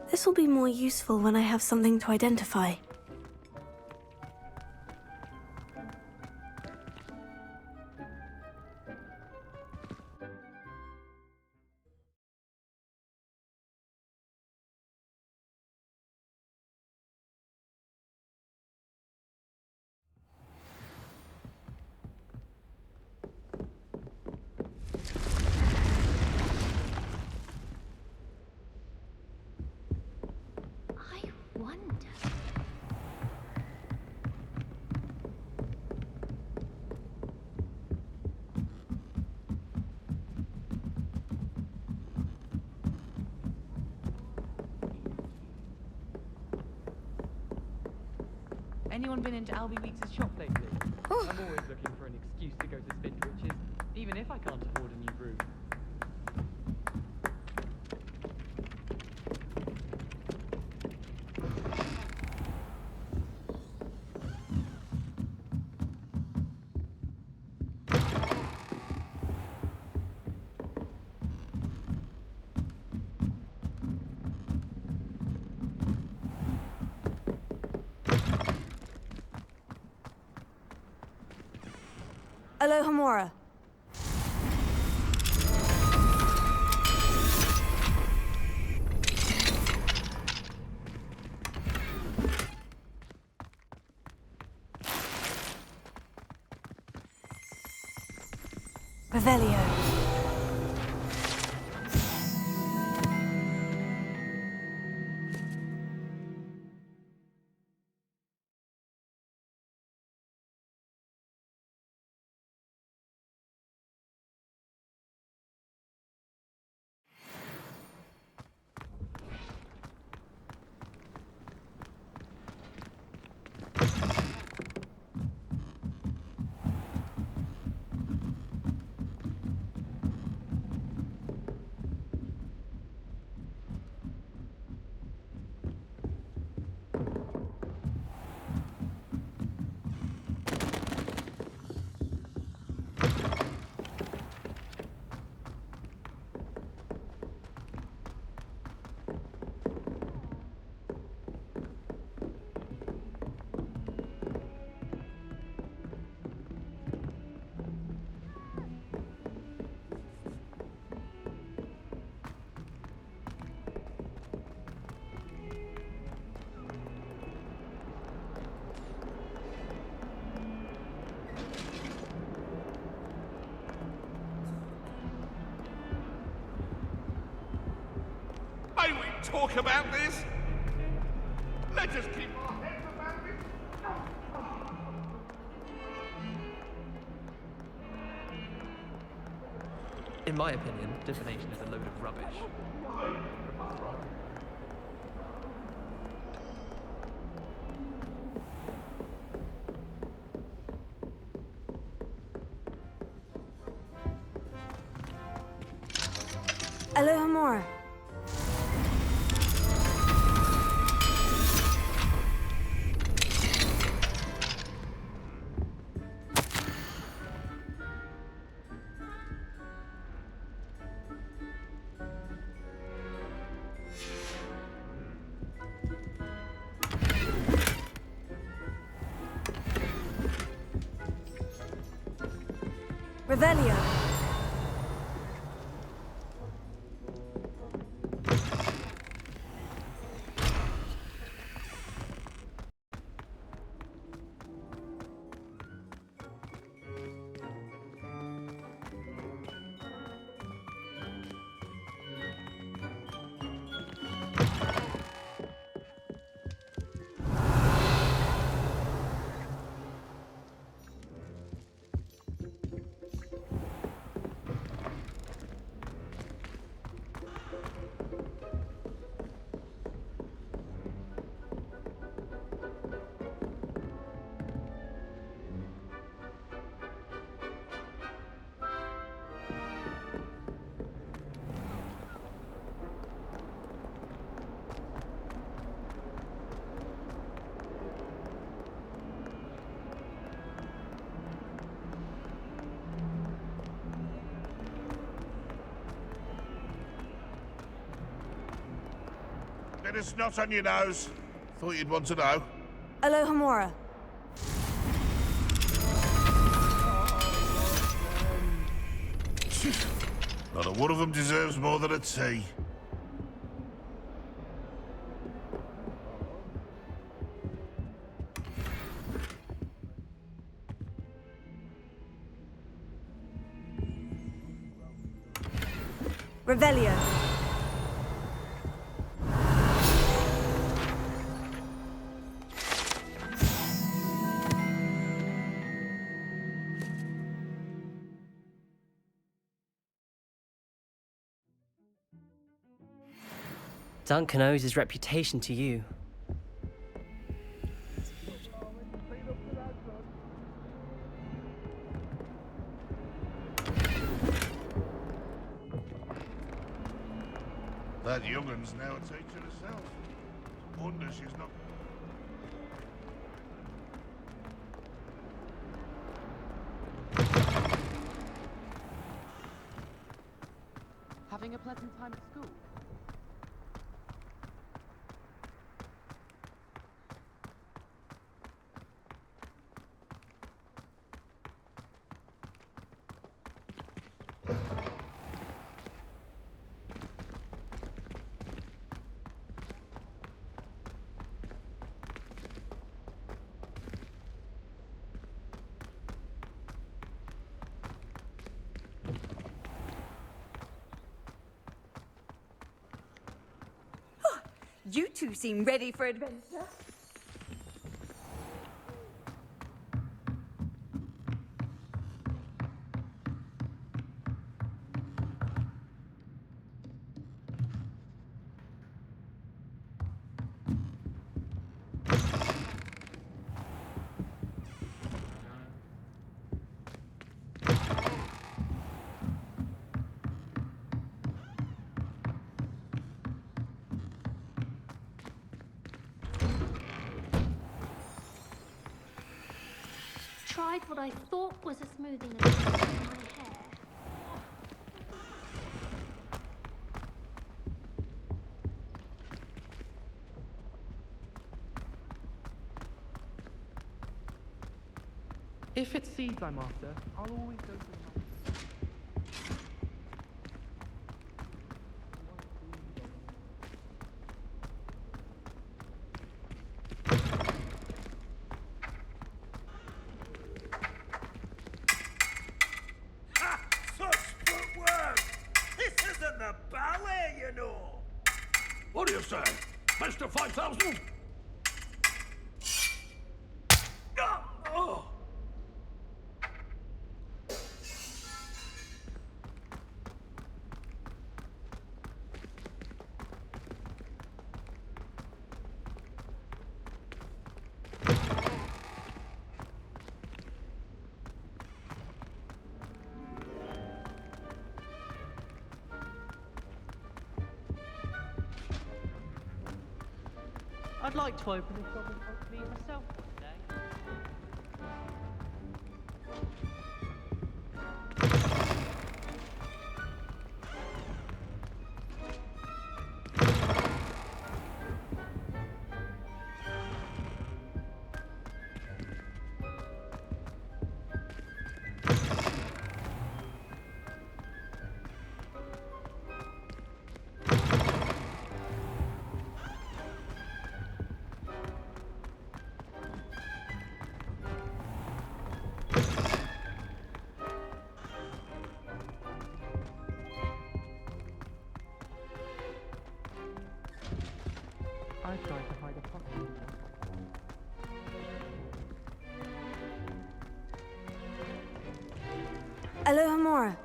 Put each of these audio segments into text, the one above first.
This will be more useful when I have something to identify. Anyone been into Albie Weeks' shop lately? I'm always looking for an excuse to go to Spindrich's, even if I can't afford a new brew. Alohomora. Revelio. May we talk about this? Let us keep our heads about it. In my opinion, divination is a load of rubbish. Alohomora. Revelio. Bit of snot on your nose. Thought you'd want to know. Alohomora. Not a one of them deserves more than a tea. Revelio. Duncan owes his reputation to you. That young'un's now a teacher herself. Wonder she's not... Having a pleasant time at school? You two seem ready for adventure. Tried what I thought was a smoothing agent in my hair. If it's seeds I'm after, I'll always go for the Such footwork! This isn't the ballet, you know! What do you say? Mr. 5000? Oh! I'd like to open a shop and hopefully myself one day. I tried to hide a puppy. Alohomora.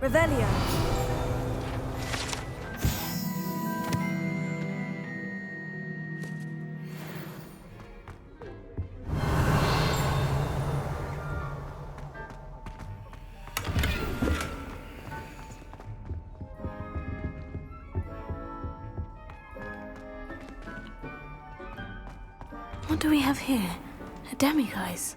Revelio. What do we have here? A demiguise.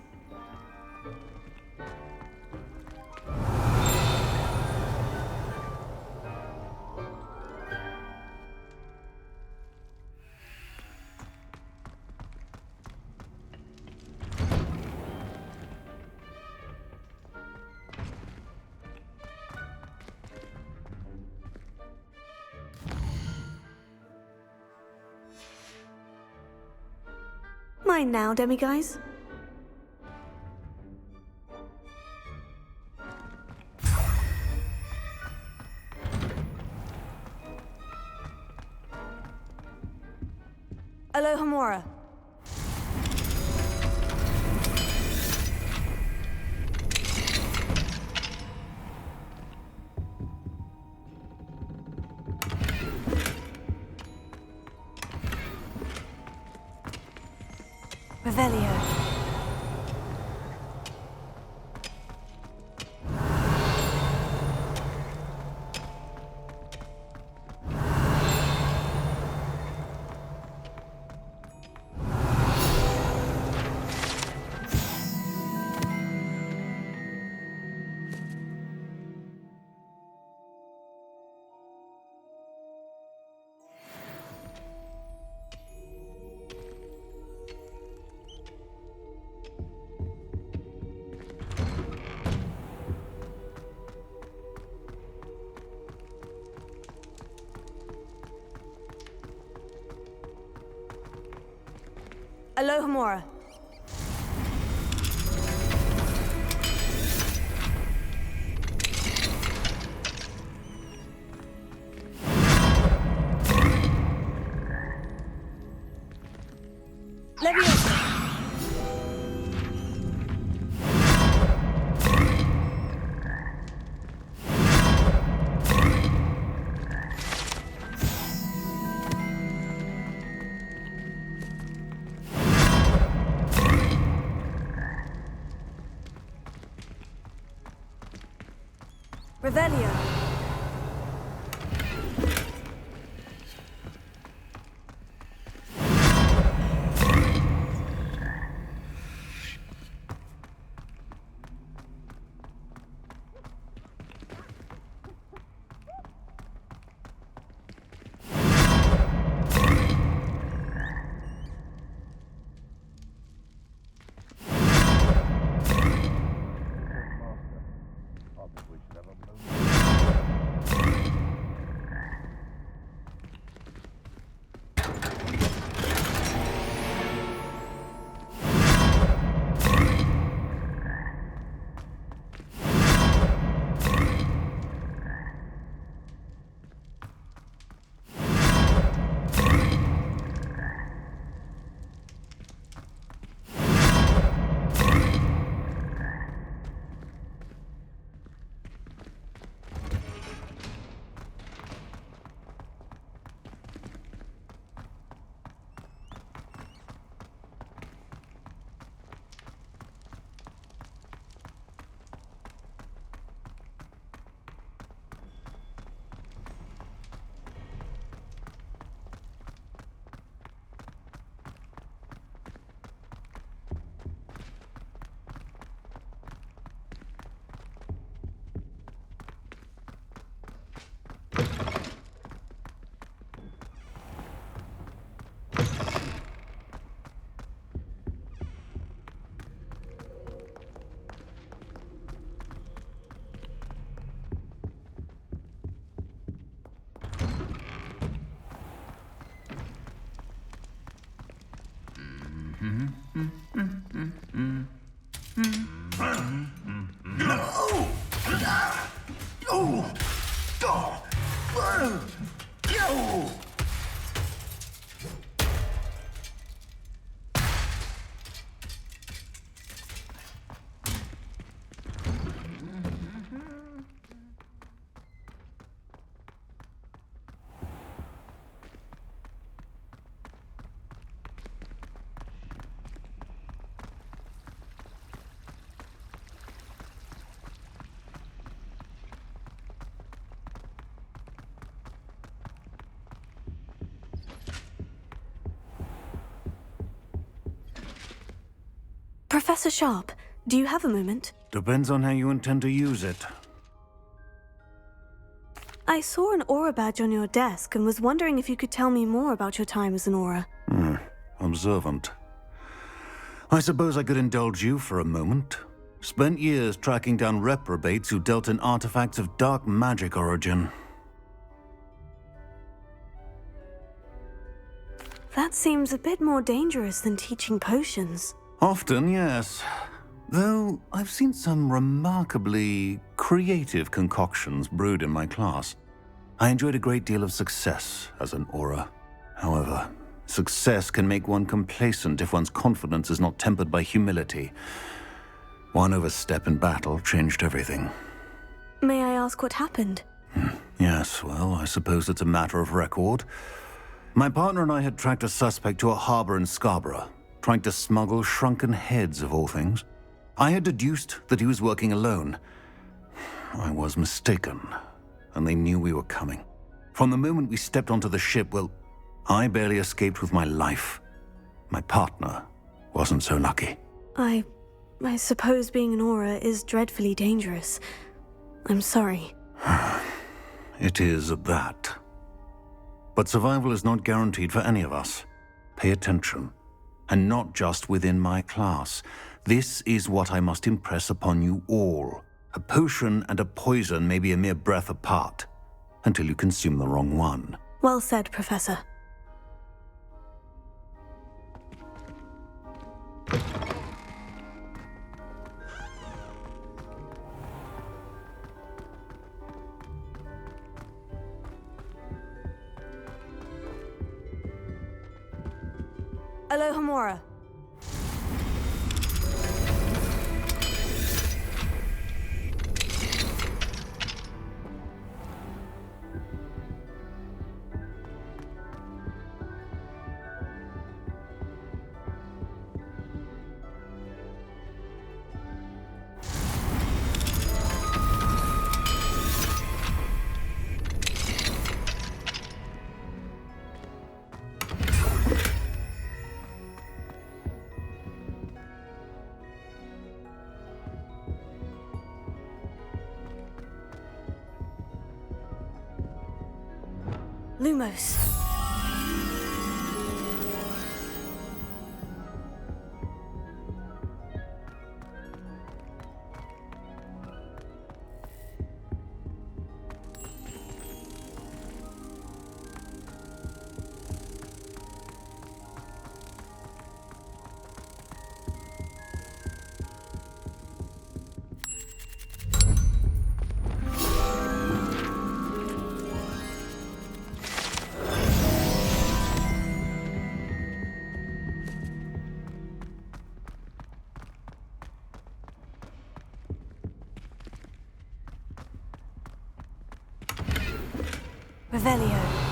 mind now, demiguise? Alohomora. Revelio. Alohomora. Leviosa. Revelio. Professor Sharp, do you have a moment? Depends on how you intend to use it. I saw an aura badge on your desk and was wondering if you could tell me more about your time as an aura. Observant. I suppose I could indulge you for a moment. Spent years tracking down reprobates who dealt in artifacts of dark magic origin. That seems a bit more dangerous than teaching potions. Often, yes. Though I've seen some remarkably creative concoctions brewed in my class. I enjoyed a great deal of success as an aura. However, success can make one complacent if one's confidence is not tempered by humility. One overstep in battle changed everything. May I ask what happened? Yes, well, I suppose it's a matter of record. My partner and I had tracked a suspect to a harbor in Scarborough, trying to smuggle shrunken heads of all things. I had deduced that he was working alone. I was mistaken, and they knew we were coming. From the moment we stepped onto the ship, well, I barely escaped with my life. My partner wasn't so lucky. I suppose being an aura is dreadfully dangerous. I'm sorry. It is at that. But survival is not guaranteed for any of us. Pay attention. And not just within my class. This is what I must impress upon you all. A potion and a poison may be a mere breath apart, until you consume the wrong one. Well said, Professor. Alohomora. Lumos. Revelio.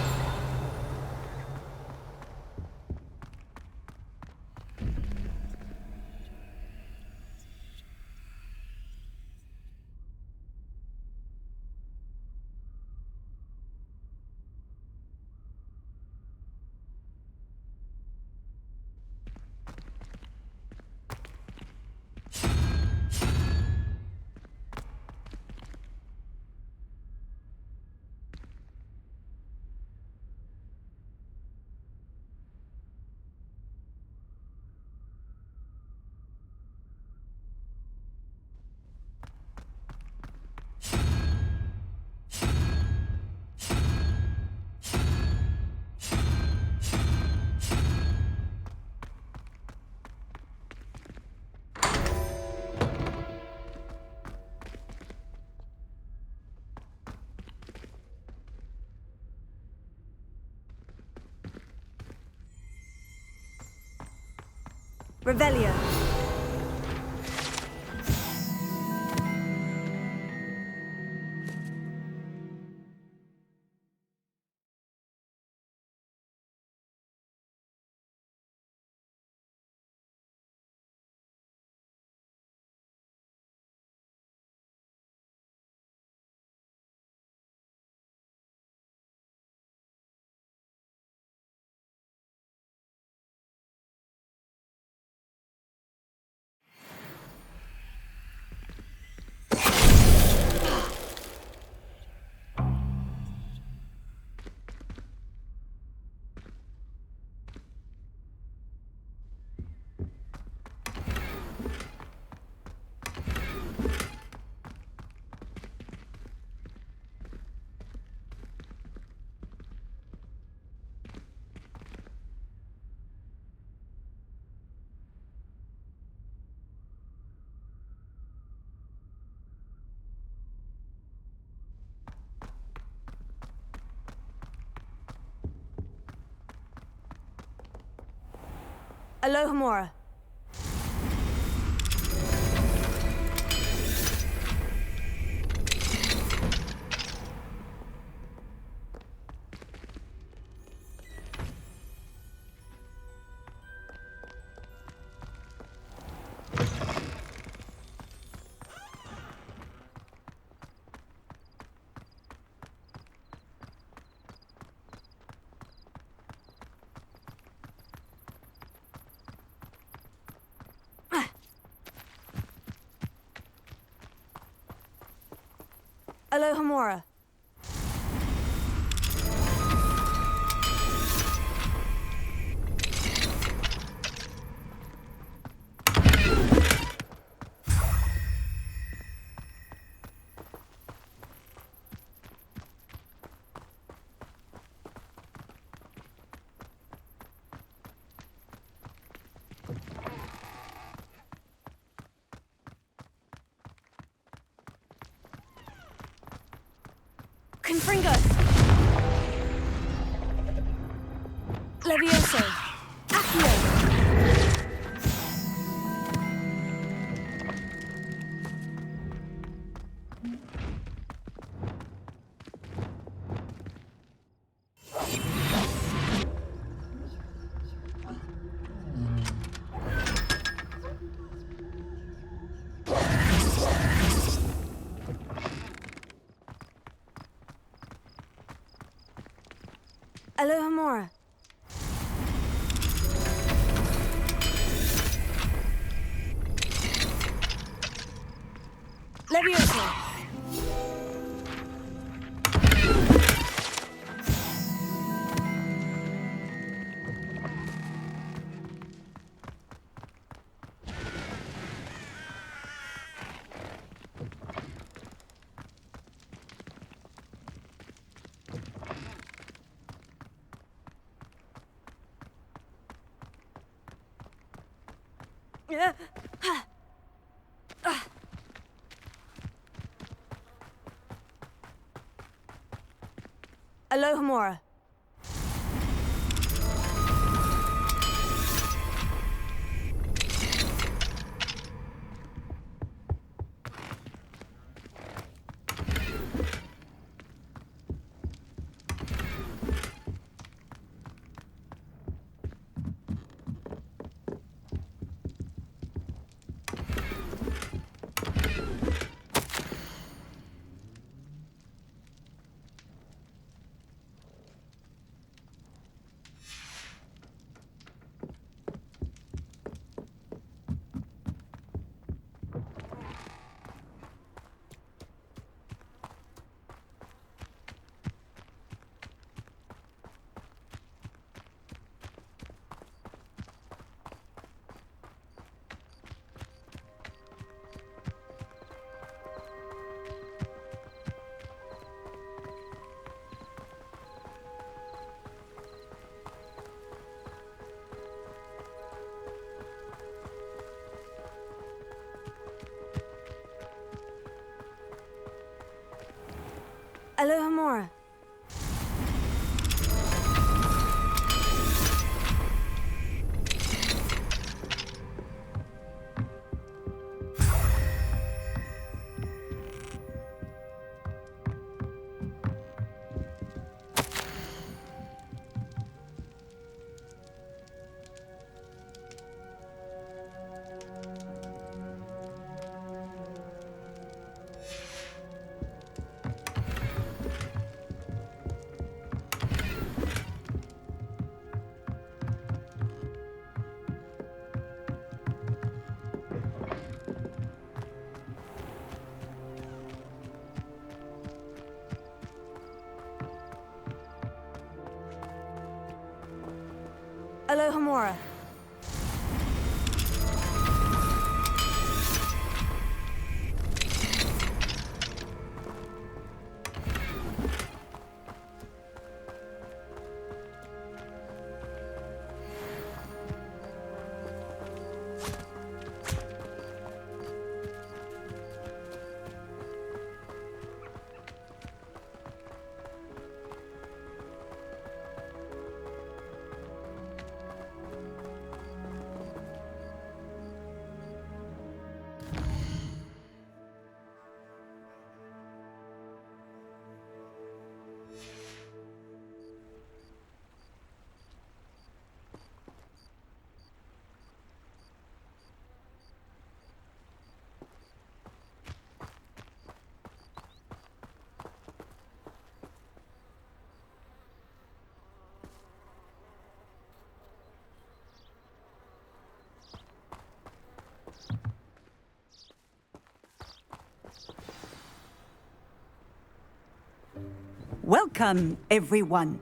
Revelio. Alohomora. Alohomora. Confringus! Levioso! Accio! Alohomora. Levioso. Alohomora. Alohomora. Alohomora. Welcome, everyone.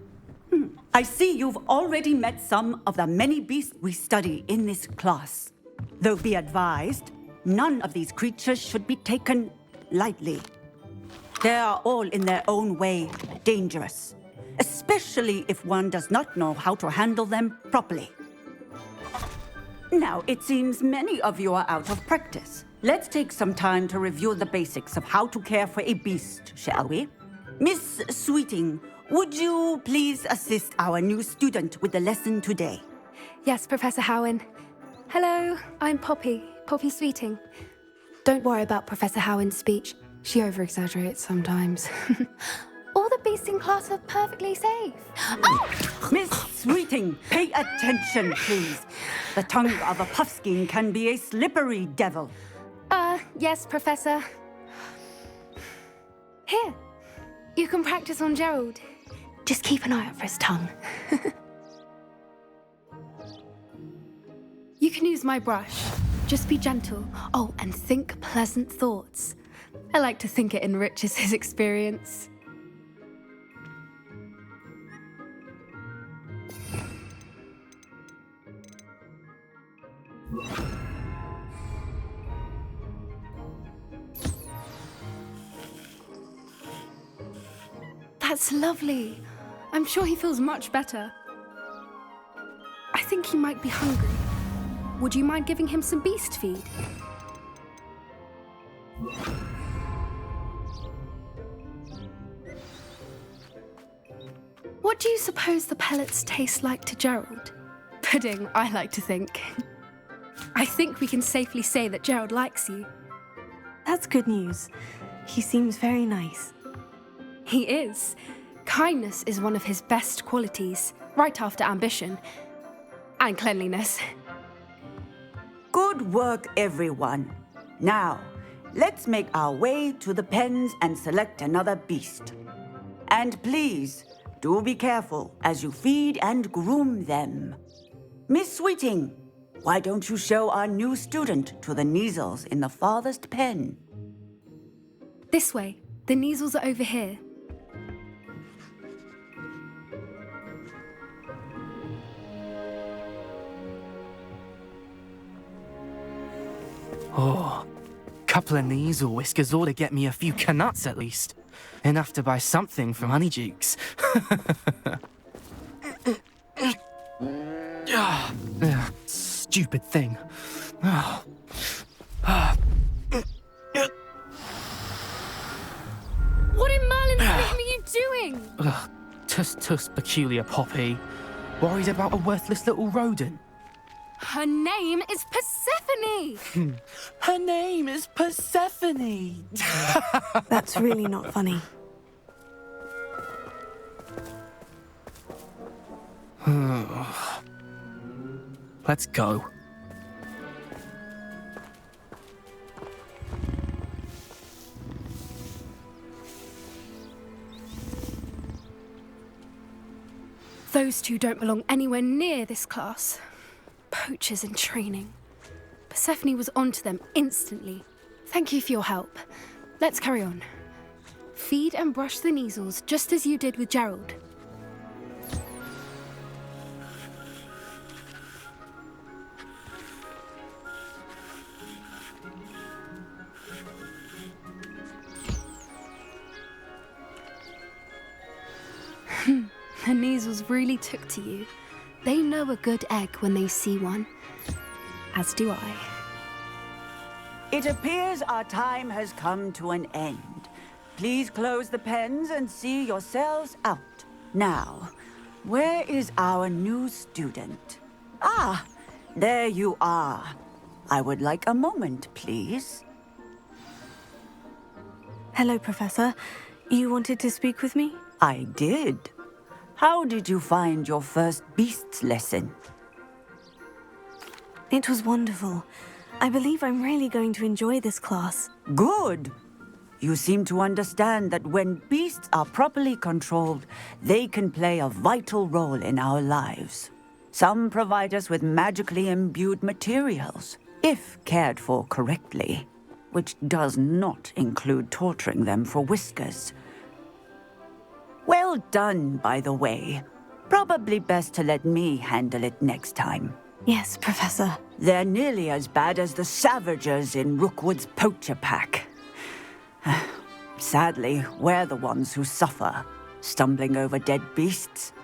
I see you've already met some of the many beasts we study in this class. Though be advised, none of these creatures should be taken lightly. They are all in their own way dangerous, especially if one does not know how to handle them properly. Now, it seems many of you are out of practice. Let's take some time to review the basics of how to care for a beast, shall we? Miss Sweeting, would you please assist our new student with the lesson today? Yes, Professor Howen. Hello, I'm Poppy Sweeting. Don't worry about Professor Howen's speech. She over-exaggerates sometimes. All the beasts in class are perfectly safe. Oh! Miss Sweeting, pay attention, please. The tongue of a puffskein can be a slippery devil. Yes, Professor. Here, you can practice on Gerald. Just keep an eye out for his tongue. You can use my brush. Just be gentle. Oh, and think pleasant thoughts. I like to think it enriches his experience. That's lovely. I'm sure he feels much better. I think he might be hungry. Would you mind giving him some beast feed? What do you suppose the pellets taste like to Gerald? Pudding, I like to think. I think we can safely say that Gerald likes you. That's good news. He seems very nice. He is. Kindness is one of his best qualities, right after ambition. And cleanliness. Good work, everyone. Now, let's make our way to the pens and select another beast. And please, do be careful as you feed and groom them. Miss Sweeting, why don't you show our new student to the Neasels in the farthest pen? This way. The Neasels are over here. Oh, couple of Neasel whiskers ought to get me a few canuts at least. Enough to buy something from Honeydukes. Stupid thing. What in Merlin's name are you doing? Tuss, peculiar Poppy. Worried about a worthless little rodent. Her name is Persephone! Her name is Persephone! That's really not funny. Let's go. Those two don't belong anywhere near this class. Poachers in training. Persephone was onto them instantly. Thank you for your help. Let's carry on. Feed and brush the Neasels just as you did with Gerald. The Neasels really took to you. They know a good egg when they see one. As do I. It appears our time has come to an end. Please close the pens and see yourselves out. Now, where is our new student? Ah, there you are. I would like a moment, please. Hello, Professor. You wanted to speak with me? I did. How did you find your first beasts lesson? It was wonderful. I believe I'm really going to enjoy this class. Good. You seem to understand that when beasts are properly controlled, they can play a vital role in our lives. Some provide us with magically imbued materials, if cared for correctly, which does not include torturing them for whiskers. Well, Well done, by the way. Probably best to let me handle it next time. Yes, Professor. They're nearly as bad as the Savagers in Rookwood's poacher pack. Sadly, we're the ones who suffer, stumbling over dead beasts.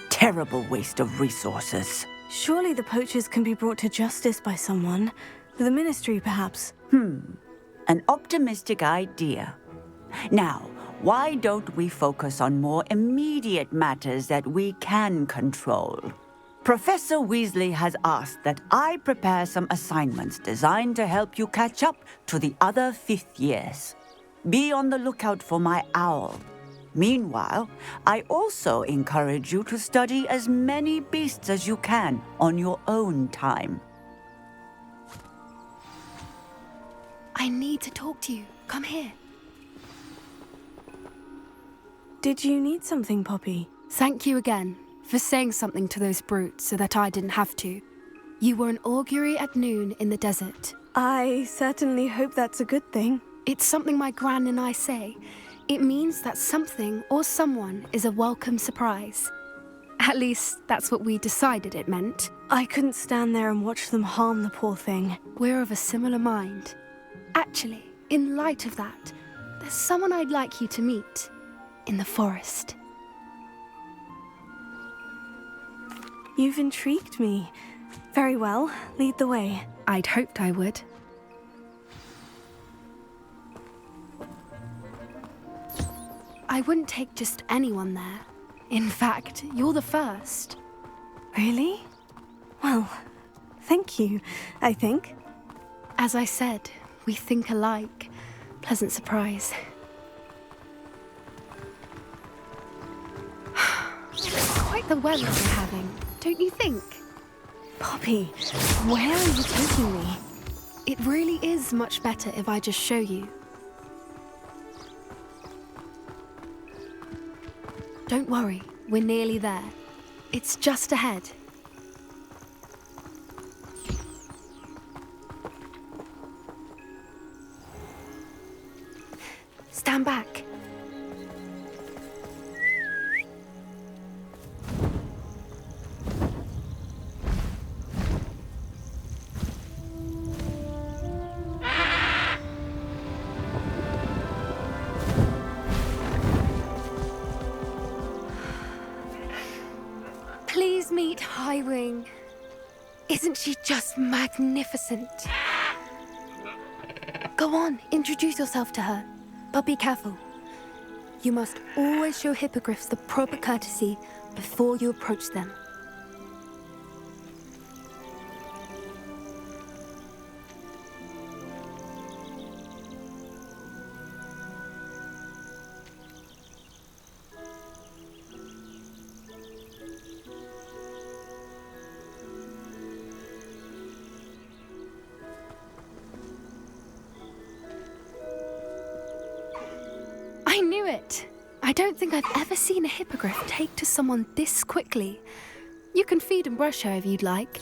Terrible waste of resources. Surely the poachers can be brought to justice by someone. The Ministry, perhaps. An optimistic idea. Now, why don't we focus on more immediate matters that we can control? Professor Weasley has asked that I prepare some assignments designed to help you catch up to the other 5th years. Be on the lookout for my owl. Meanwhile, I also encourage you to study as many beasts as you can on your own time. I need to talk to you. Come here. Did you need something, Poppy? Thank you again for saying something to those brutes so that I didn't have to. You were an augury at noon in the desert. I certainly hope that's a good thing. It's something my gran and I say. It means that something or someone is a welcome surprise. At least, that's what we decided it meant. I couldn't stand there and watch them harm the poor thing. We're of a similar mind. Actually, in light of that, there's someone I'd like you to meet in the forest. You've intrigued me. Very well, lead the way. I'd hoped I would. I wouldn't take just anyone there. In fact, you're the first. Really? Well, thank you, I think. As I said, we think alike. Pleasant surprise. Quite the weather we're having, don't you think? Poppy, where are you taking me? It really is much better if I just show you. Don't worry, we're nearly there. It's just ahead. Stand back. Please meet Highwing. Isn't she just magnificent? Go on, introduce yourself to her. But be careful. You must always show hippogriffs the proper courtesy before you approach them. I knew it! I don't think I've ever seen a hippogriff take to someone this quickly. You can feed and brush her if you'd like.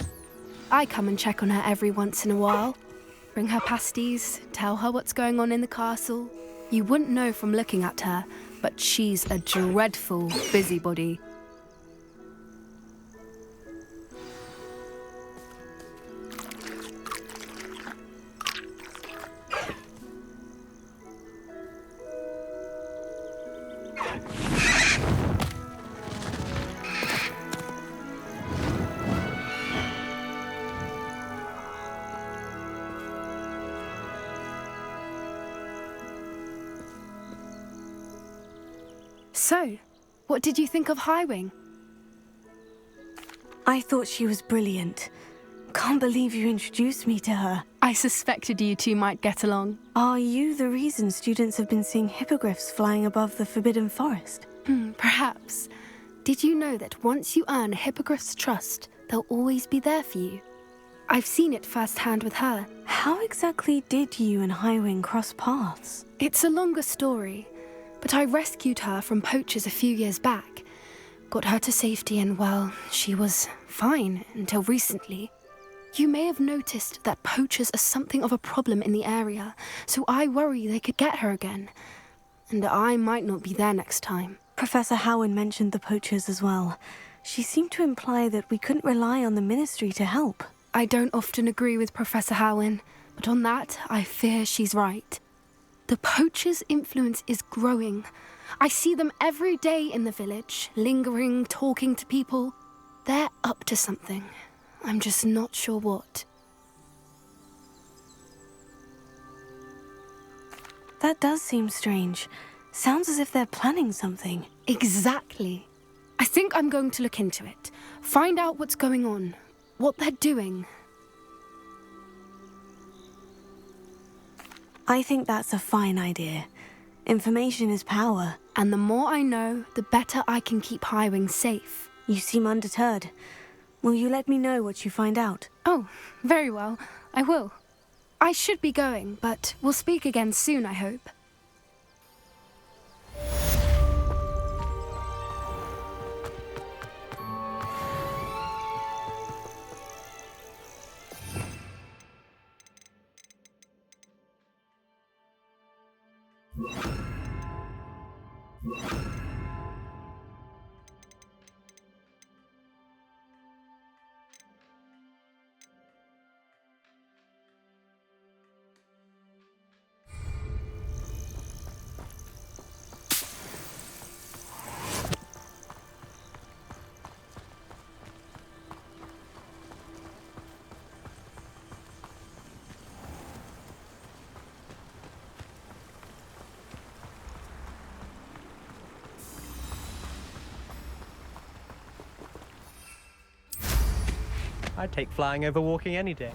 I come and check on her every once in a while. Bring her pasties, tell her what's going on in the castle. You wouldn't know from looking at her, but she's a dreadful busybody. So, what did you think of Highwing? I thought she was brilliant. Can't believe you introduced me to her. I suspected you two might get along. Are you the reason students have been seeing hippogriffs flying above the Forbidden Forest? Perhaps. Did you know that once you earn a hippogriff's trust, they'll always be there for you? I've seen it firsthand with her. How exactly did you and Highwing cross paths? It's a longer story, but I rescued her from poachers a few years back. Got her to safety and, well, she was fine until recently. You may have noticed that poachers are something of a problem in the area, so I worry they could get her again. And I might not be there next time. Professor Howin mentioned the poachers as well. She seemed to imply that we couldn't rely on the Ministry to help. I don't often agree with Professor Howin, but on that, I fear she's right. The poachers' influence is growing. I see them every day in the village, lingering, talking to people. They're up to something. I'm just not sure what. That does seem strange. Sounds as if they're planning something. Exactly. I think I'm going to look into it. Find out what's going on, what they're doing. I think that's a fine idea. Information is power. And the more I know, the better I can keep Highwing safe. You seem undeterred. Will you let me know what you find out? Oh, very well. I will. I should be going, but we'll speak again soon, I hope. I'd take flying over walking any day.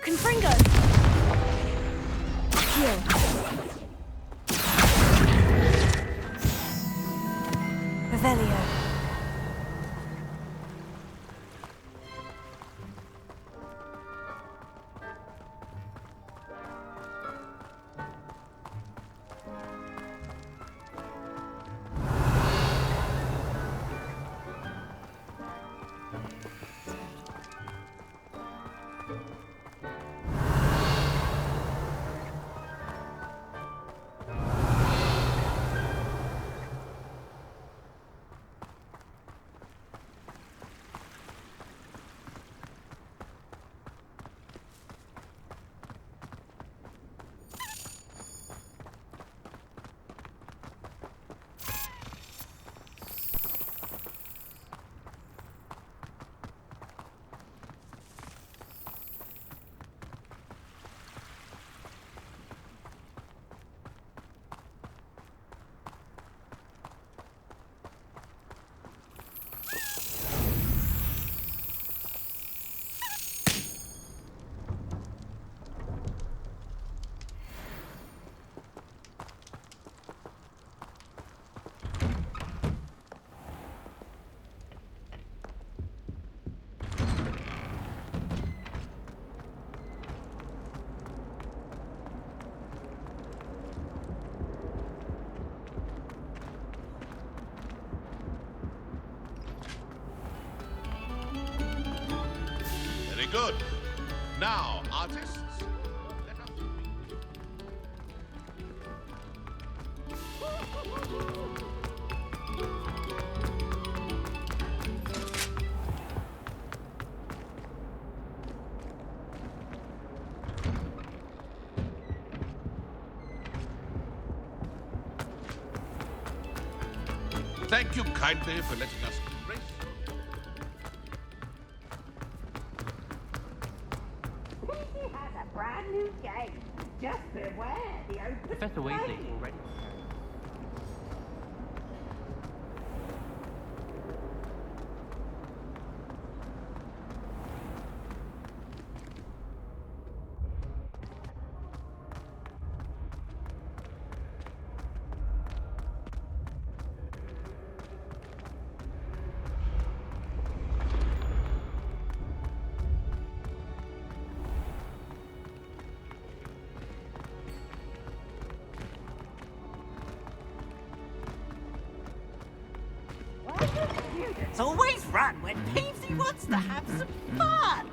Confringo! Heal. Revelio. Very good. Now, artists, let us... Thank you kindly for letting us race. He has a brand new game. Just beware the open Professor Weasley flame. already. Students always run when Peevesy wants to have some fun.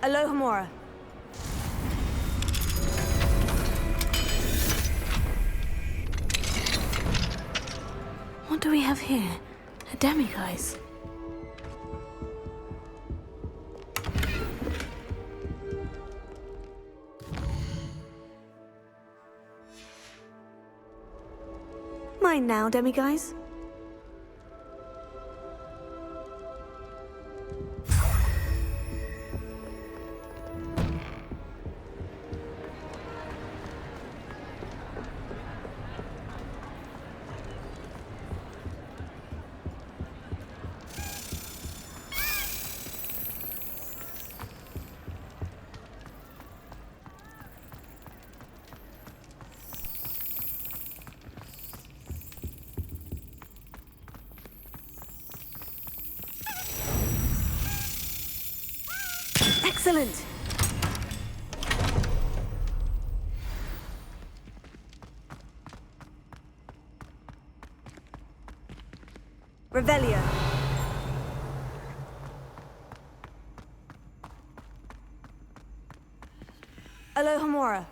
Alohomora. What do we have here? A demiguise. Mine now, demiguise. Excellent! Revelio. Alohomora.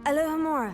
Alohomora.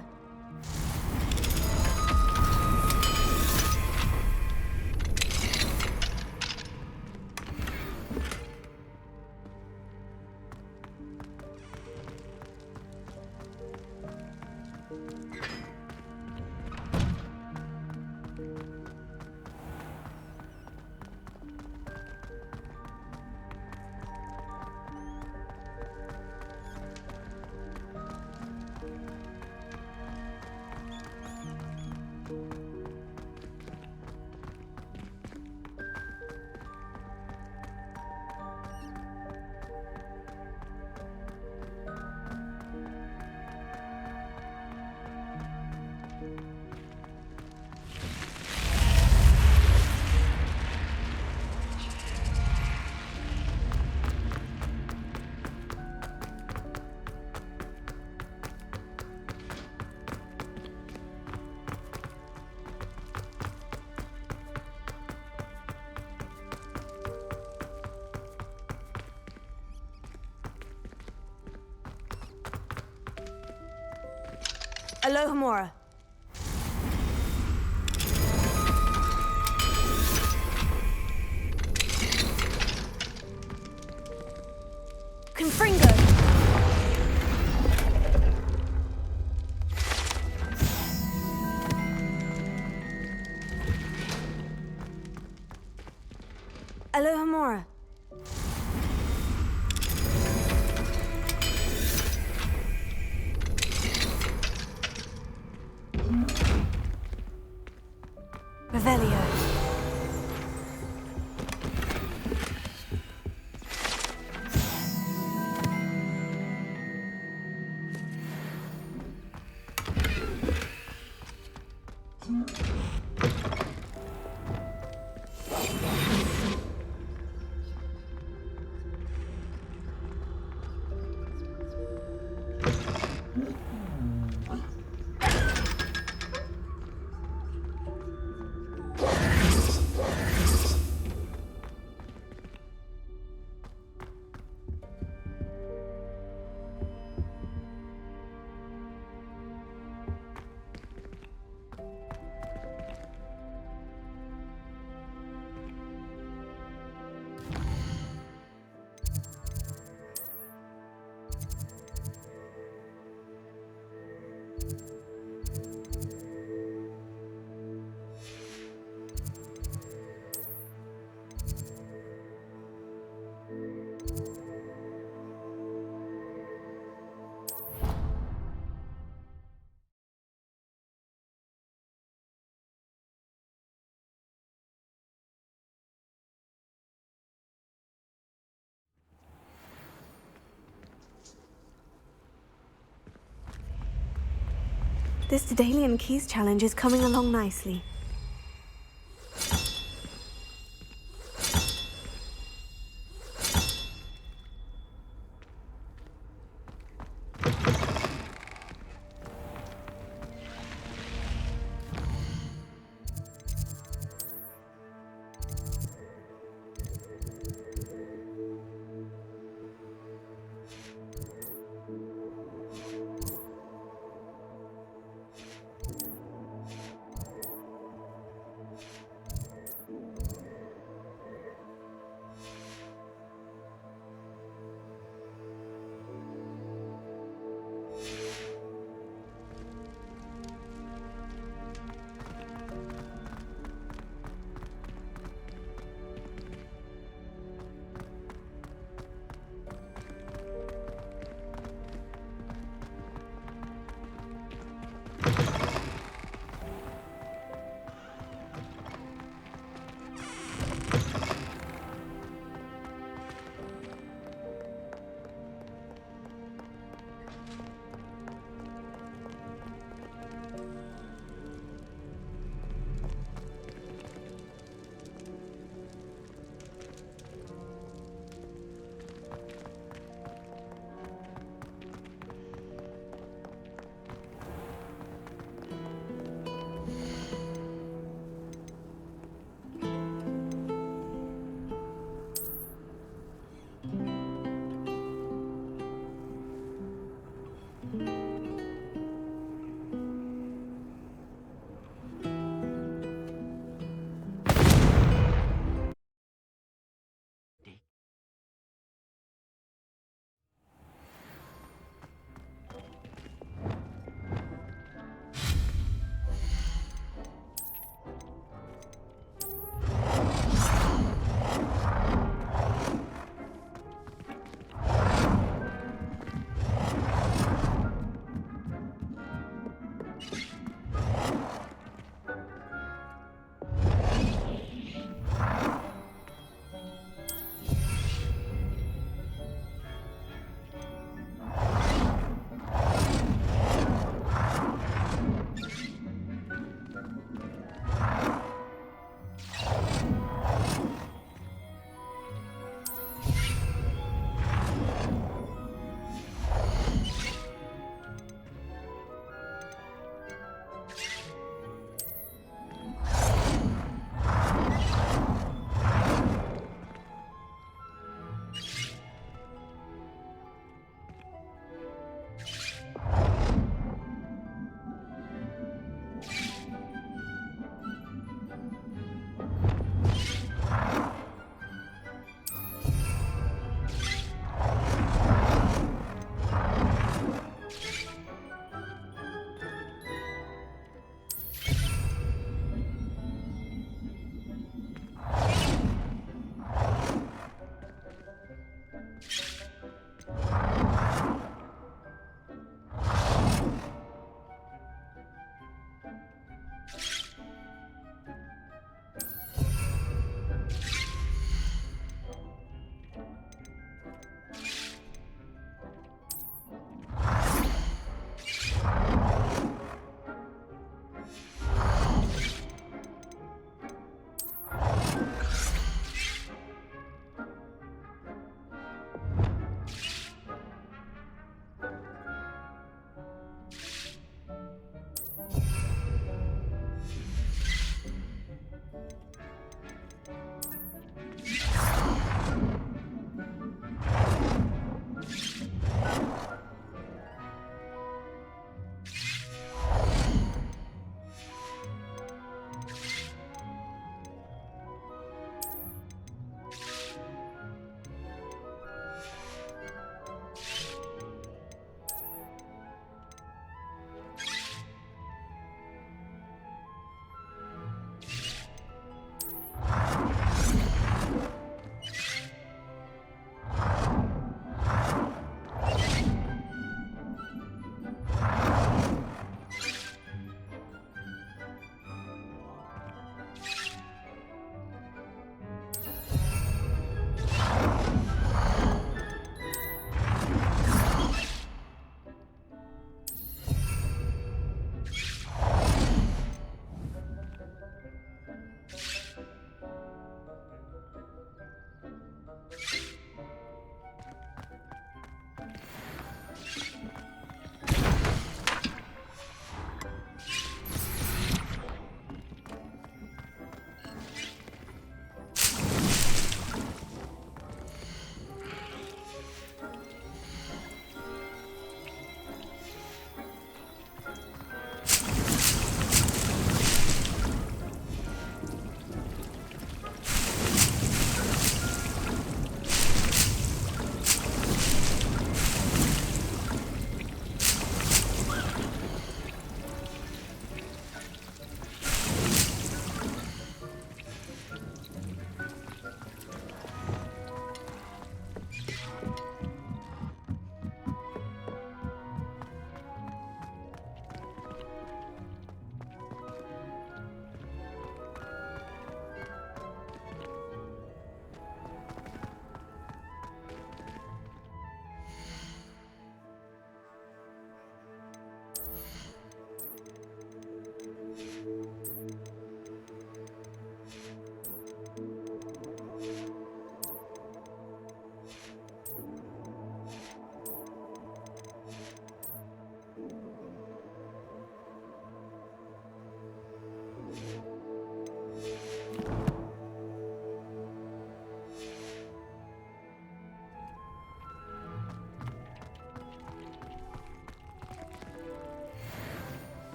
Alohomora. Confringo. Alohomora. Revelio. This Daedalian Keys challenge is coming along nicely.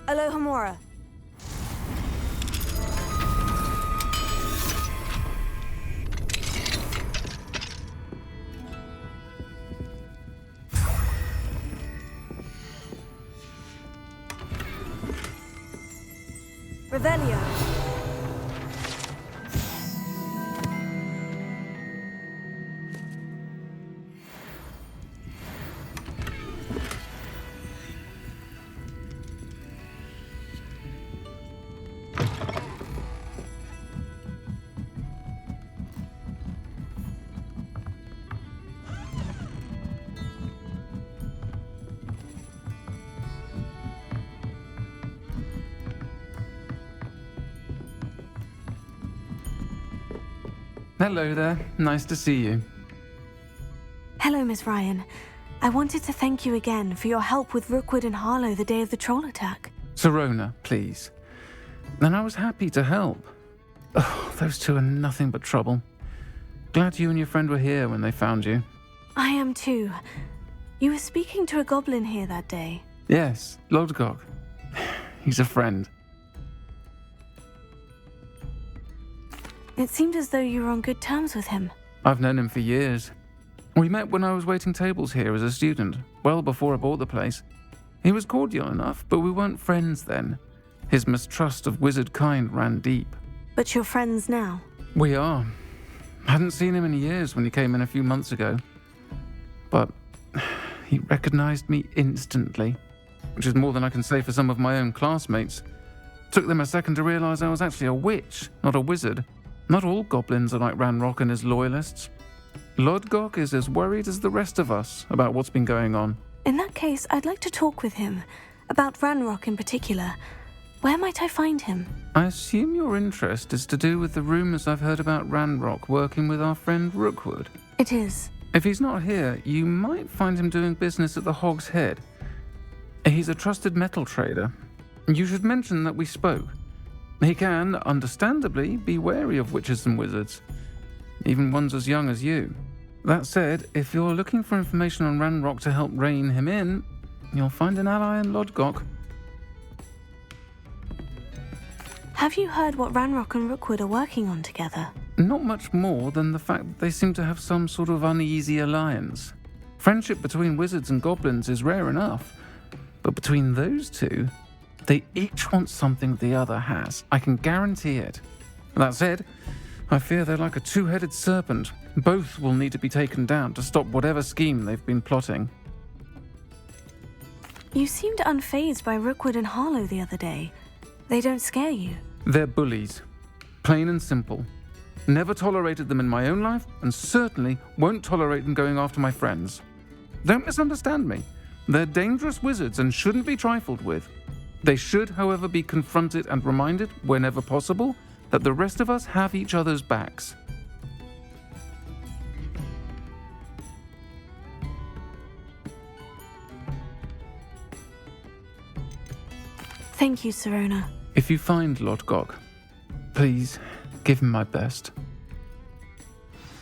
Alohomora. Revelio. Hello there. Nice to see you. Hello, Miss Ryan. I wanted to thank you again for your help with Rookwood and Harlow the day of the troll attack. Sirona, please. And I was happy to help. Oh, those two are nothing but trouble. Glad you and your friend were here when they found you. I am too. You were speaking to a goblin here that day. Yes, Lodgok. He's a friend. It seemed as though you were on good terms with him. I've known him for years. We met when I was waiting tables here as a student, well before I bought the place. He was cordial enough, but we weren't friends then. His mistrust of wizard kind ran deep. But you're friends now? We are. Hadn't seen him in years when he came in a few months ago. But he recognized me instantly, which is more than I can say for some of my own classmates. Took them a second to realize I was actually a witch, not a wizard. Not all goblins are like Ranrock and his loyalists. Lodgok is as worried as the rest of us about what's been going on. In that case, I'd like to talk with him. About Ranrock in particular. Where might I find him? I assume your interest is to do with the rumors I've heard about Ranrock working with our friend Rookwood. It is. If he's not here, you might find him doing business at the Hog's Head. He's a trusted metal trader. You should mention that we spoke. He can, understandably, be wary of witches and wizards, even ones as young as you. That said, if you're looking for information on Ranrock to help rein him in, you'll find an ally in Lodgok. Have you heard what Ranrock and Rookwood are working on together? Not much more than the fact that they seem to have some sort of uneasy alliance. Friendship between wizards and goblins is rare enough, but between those two, they each want something the other has. I can guarantee it. That said, I fear they're like a two-headed serpent. Both will need to be taken down to stop whatever scheme they've been plotting. You seemed unfazed by Rookwood and Harlow the other day. They don't scare you. They're bullies. Plain and simple. Never tolerated them in my own life, and certainly won't tolerate them going after my friends. Don't misunderstand me. They're dangerous wizards and shouldn't be trifled with. They should, however, be confronted and reminded, whenever possible, that the rest of us have each other's backs. Thank you, Sirona. If you find Lodgok, please give him my best.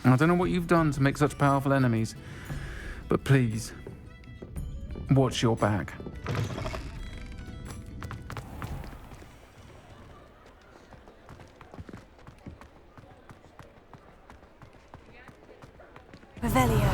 I don't know what you've done to make such powerful enemies, but please, watch your back. Revelio.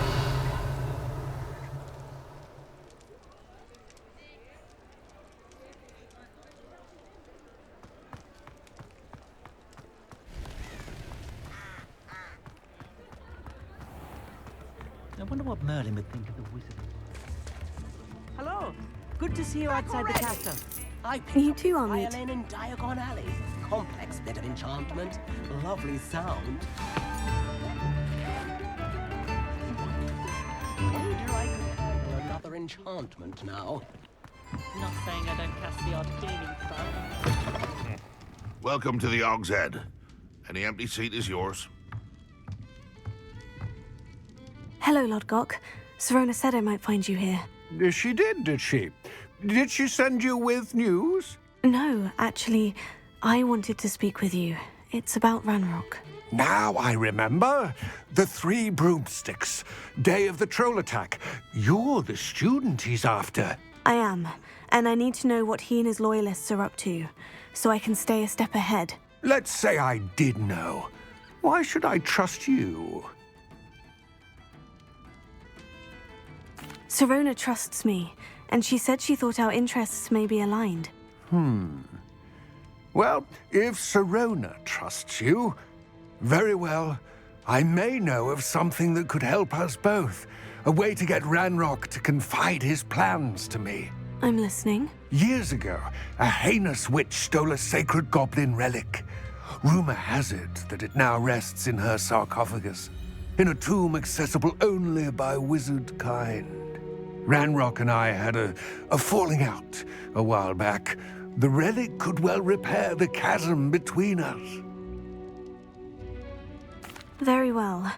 I wonder what Merlin would think of the wizard. Hello. Good to see you outside the castle. You too, Amit. Violin in Diagon Alley. Complex bit of enchantment. Lovely sound. Wonder I could handle another enchantment now. Not saying I don't cast the odd cleaning spell. Welcome to the Hog's Head. Any empty seat is yours. Hello, Lodgok. Sirona said I might find you here. She did she? Did she send you with news? No, actually, I wanted to speak with you. It's about Ranrock. Now I remember. The 3 broomsticks. Day of the troll attack. You're the student he's after. I am, and I need to know what he and his loyalists are up to, so I can stay a step ahead. Let's say I did know. Why should I trust you? Sirona trusts me, and she said she thought our interests may be aligned. Well, if Sirona trusts you, very well. I may know of something that could help us both. A way to get Ranrock to confide his plans to me. I'm listening. Years ago, a heinous witch stole a sacred goblin relic. Rumor has it that it now rests in her sarcophagus, in a tomb accessible only by wizard kind. Ranrock and I had a falling out a while back. The relic could well repair the chasm between us. Very well.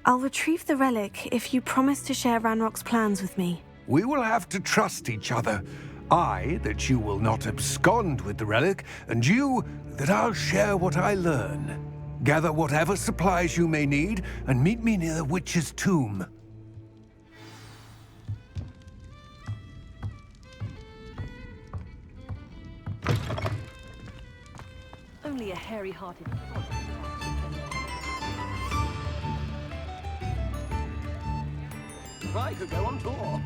I'll retrieve the relic if you promise to share Ranrock's plans with me. We will have to trust each other. I, that you will not abscond with the relic, and you, that I'll share what I learn. Gather whatever supplies you may need, and meet me near the witch's tomb. Only a hairy-hearted frog. I could go on tour.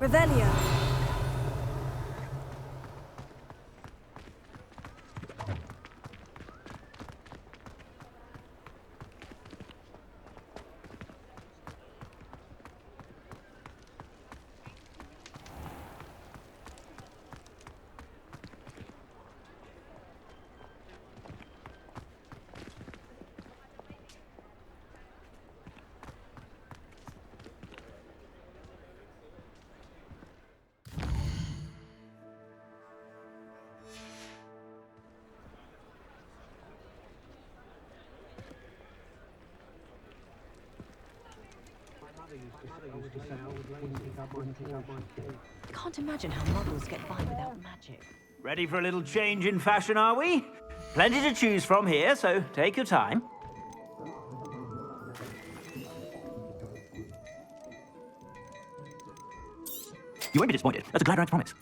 Revelio. I can't imagine how muggles get by without magic. Ready for a little change in fashion, are we? Plenty to choose from here, so take your time. You won't be disappointed. That's a glad rags promise.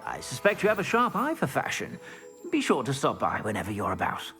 I suspect you have a sharp eye for fashion. Be sure to stop by whenever you're about.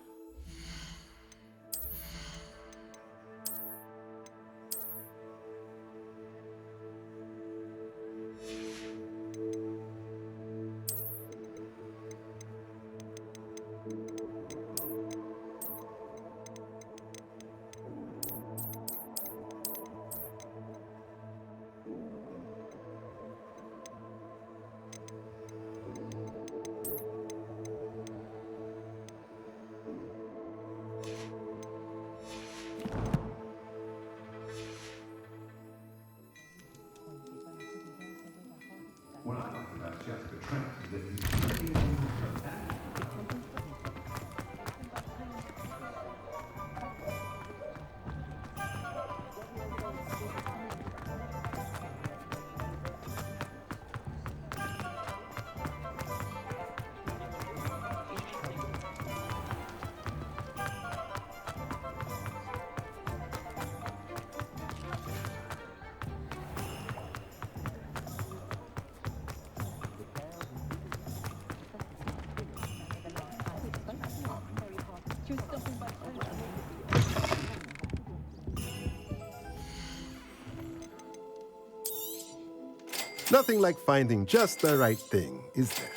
Nothing like finding just the right thing, is there?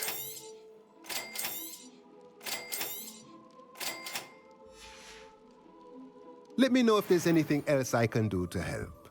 Let me know if there's anything else I can do to help.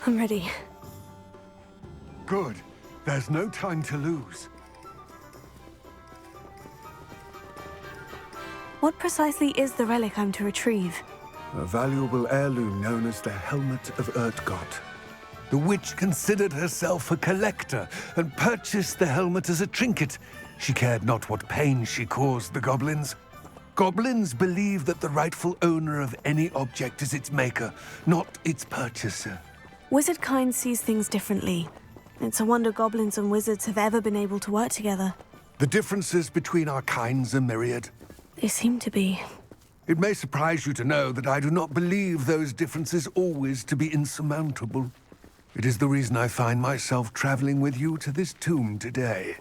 I'm ready. Good. There's no time to lose. What precisely is the relic I'm to retrieve? A valuable heirloom known as the Helmet of Urtgott. The witch considered herself a collector and purchased the helmet as a trinket. She cared not what pain she caused the goblins. Goblins believe that the rightful owner of any object is its maker, not its purchaser. Wizard kind sees things differently. It's a wonder goblins and wizards have ever been able to work together. The differences between our kinds are myriad. They seem to be. It may surprise you to know that I do not believe those differences always to be insurmountable. It is the reason I find myself traveling with you to this tomb today.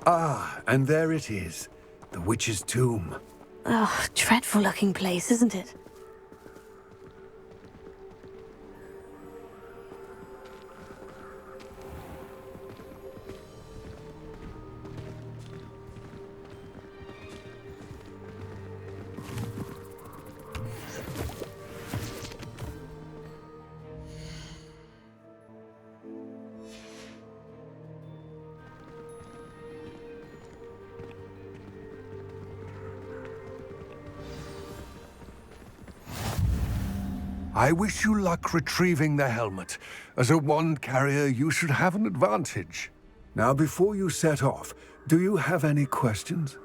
Ah, and there it is. The witch's tomb. Oh, dreadful looking place, isn't it? I wish you luck retrieving the helmet. As a wand carrier, you should have an advantage. Now, before you set off, do you have any questions?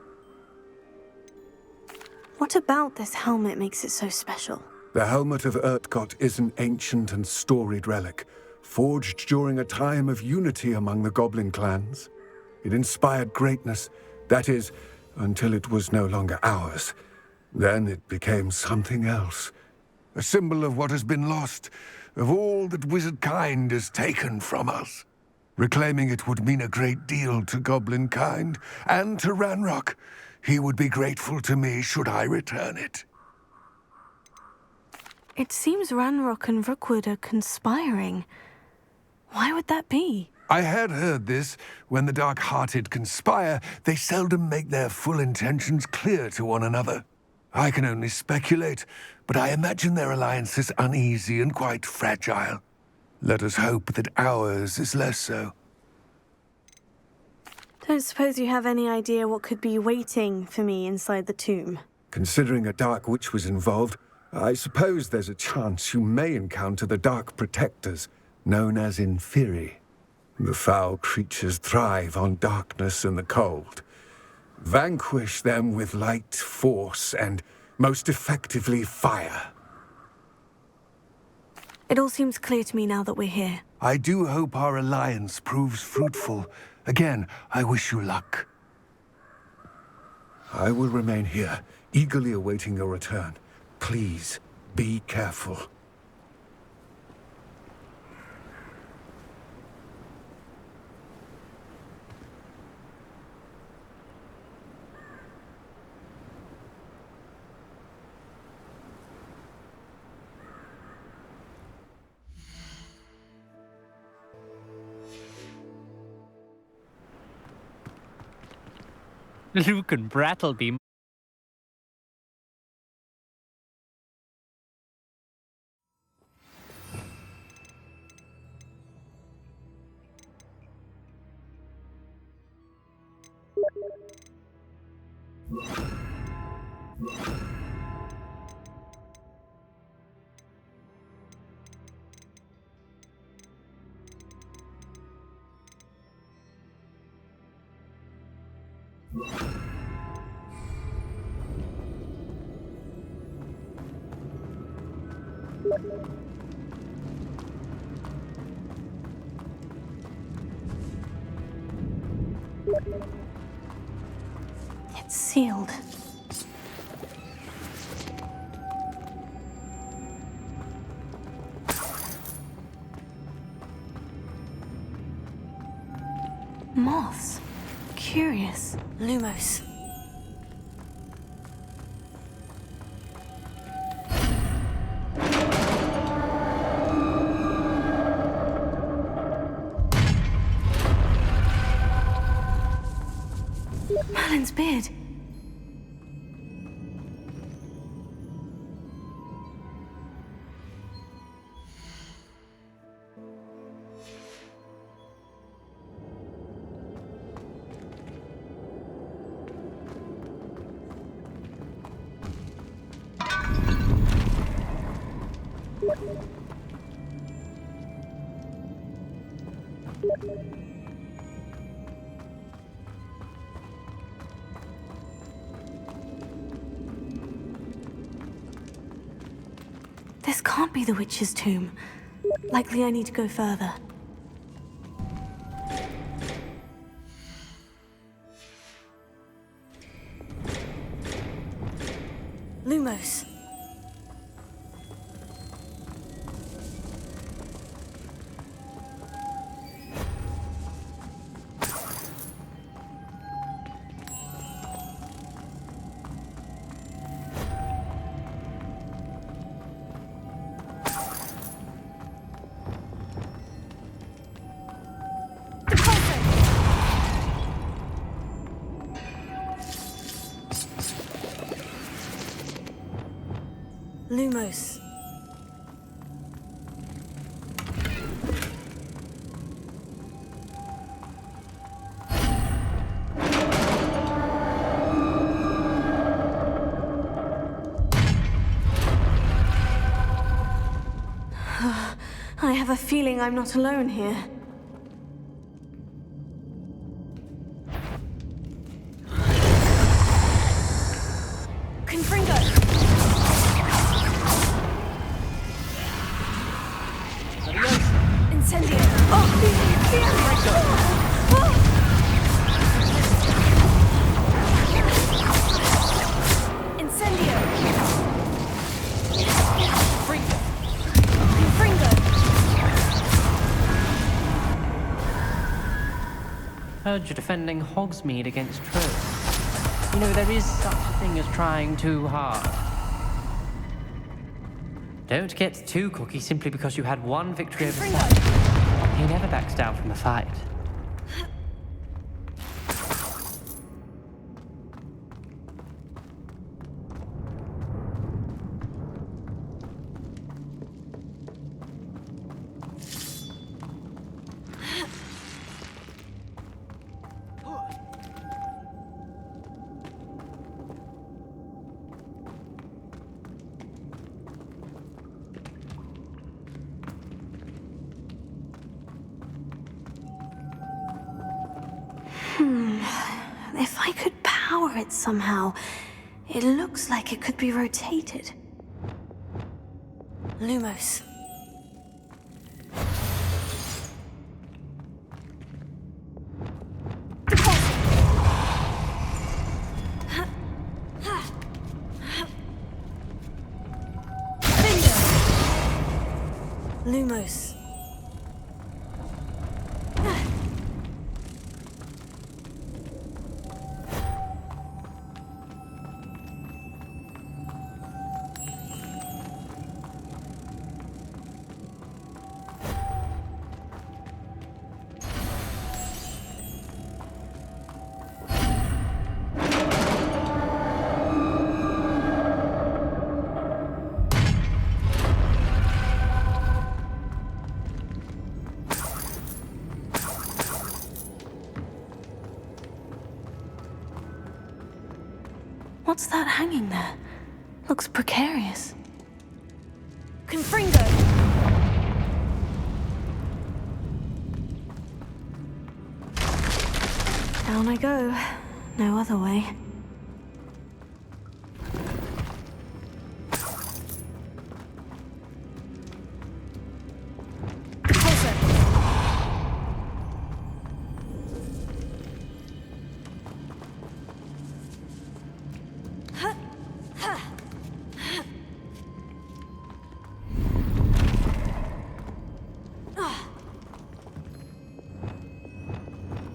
What about this helmet makes it so special? The Helmet of Urtgott is an ancient and storied relic, forged during a time of unity among the goblin clans. It inspired greatness, that is, until it was no longer ours. Then it became something else. A symbol of what has been lost, of all that wizard kind has taken from us. Reclaiming it would mean a great deal to goblin kind, and to Ranrock. He would be grateful to me should I return it. It seems Ranrock and Rookwood are conspiring. Why would that be? I had heard this. When the dark-hearted conspire, they seldom make their full intentions clear to one another. I can only speculate, but I imagine their alliance is uneasy and quite fragile. Let us hope that ours is less so. Don't suppose you have any idea what could be waiting for me inside the tomb? Considering a Dark Witch was involved, I suppose there's a chance you may encounter the Dark Protectors, known as Inferi. The foul creatures thrive on darkness and the cold. Vanquish them with light, force, and, most effectively, fire. It all seems clear to me now that we're here. I do hope our alliance proves fruitful. Again, I wish you luck. I will remain here, eagerly awaiting your return. Please, be careful. Luke and Brattleby. It's sealed. Moths. Curious. Lumos. Merlin's beard. This can't be the witch's tomb. Likely I need to go further. Lumos. Lumos. I have a feeling I'm not alone here. Heard you're defending Hogsmeade against trolls. You know, there is such a thing as trying too hard. Don't get too cocky simply because you had one victory over Sam. He never backs down from a fight. If I could power it somehow, it looks like it could be rotated. Lumos. Lumos. What's that hanging there? Looks precarious. Confringo! Down I go. No other way.